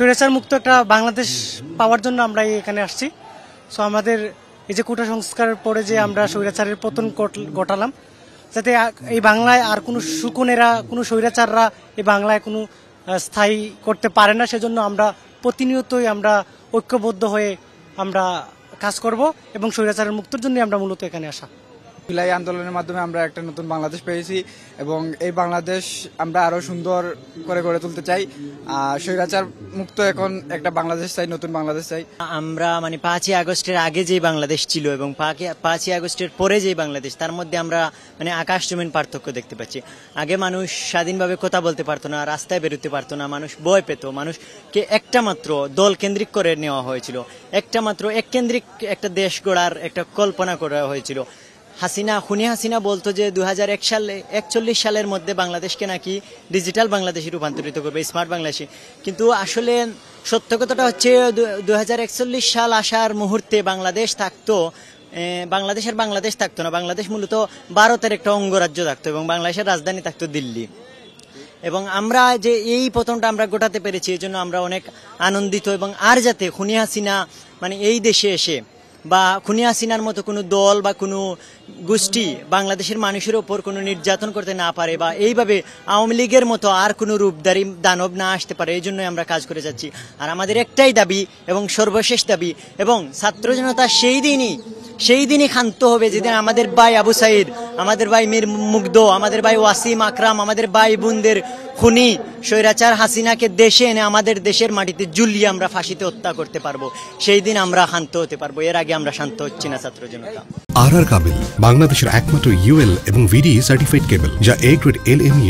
স্বৈরাচার মুক্ত একটা বাংলাদেশ পাওয়ার জন্য আমরা এখানে আসছি। সো আমাদের এই যে কোটা সংস্কারের পরে যে আমরা স্বৈরাচারের পতন ঘটালাম, যাতে এই বাংলায় আর কোনো শকুনেরা, কোনো স্বৈরাচাররা এই বাংলায় কোনো স্থায়ী করতে পারে না, সেজন্য আমরা প্রতিনিয়তই আমরা ঐক্যবদ্ধ হয়ে আমরা কাজ করব এবং স্বৈরাচারের মুক্তর জন্য আমরা মূলত এখানে আসা। জুলাই আন্দোলনের মাধ্যমে আমরা একটা নতুন বাংলাদেশ পেয়েছি এবং এই বাংলাদেশ আমরা আরো সুন্দর করে গড়ে তুলতে চাই। স্বৈরাচার মুক্ত এখন একটা বাংলাদেশ চাই, নতুন বাংলাদেশ চাই। আমরা 5ই আগস্টের আগে যে বাংলাদেশ ছিল এবং 5ই আগস্টের পরে যে বাংলাদেশ, তার মধ্যে আমরা আকাশ জমিন পার্থক্য দেখতে পাচ্ছি। আগে মানুষ স্বাধীনভাবে কথা বলতে পারতো না, রাস্তায় বেরোতে পারতো না, মানুষ ভয় পেত, মানুষকে একটা মাত্র দল কেন্দ্রিক করে নেওয়া হয়েছিল, একটা মাত্র এক কেন্দ্রিক একটা দেশ গড়ার একটা কল্পনা করা হয়েছিল। খুনি হাসিনা বলতো যে 2041 সালের মধ্যে বাংলাদেশকে নাকি ডিজিটাল বাংলাদেশে রূপান্তরিত করবে, স্মার্ট বাংলাদেশে। কিন্তু আসলে সত্য কথাটা হচ্ছে 2041 সাল আসার মুহূর্তে বাংলাদেশ থাকতো, বাংলাদেশ থাকতো না। বাংলাদেশ মূলত ভারতের একটা অঙ্গরাজ্য থাকতো এবং বাংলাদেশের রাজধানী থাকতো দিল্লি। এবং আমরা যে এই পতনটা আমরা ঘটাতে পেরেছি, এই জন্য আমরা অনেক আনন্দিত। এবং আর যাতে খুনি হাসিনা এই দেশে এসে বা খুনি হাসিনার মতো কোনো দল বা কোনো গোষ্ঠী বাংলাদেশের মানুষের ওপর কোনো নির্যাতন করতে না পারে, বা এইভাবে আওয়ামী লীগের মতো আর কোনো রূপধারী দানব না আসতে পারে, এই জন্যই আমরা কাজ করে যাচ্ছি। আর আমাদের একটাই দাবি এবং সর্বশেষ দাবি, এবং ছাত্র জনতা সেই দিনই ক্ষান্ত হবে যেদিন আমাদের ভাই আবু সাইদ, আমাদের ভাই মীর মুগ্ধ, আমাদের ভাই ওয়াসিম আকরাম, আমাদের ভাই বোনদের খুনি স্বৈরাচার হাসিনাকে দেশে এনে আমাদের দেশের মাটিতে ঝুলিয়ে আমরা ফাঁসিতে হত্যা করতে পারবো। সেই দিন আমরা শান্ত হতে পারবো। এর আগে আমরা শান্ত হচ্ছি না ছাত্র জনতা। আর কাবেল বাংলাদেশের একমাত্র ইউএল এবং ভিডি সার্টিফাইড কেবল, যা A গ্রেড LME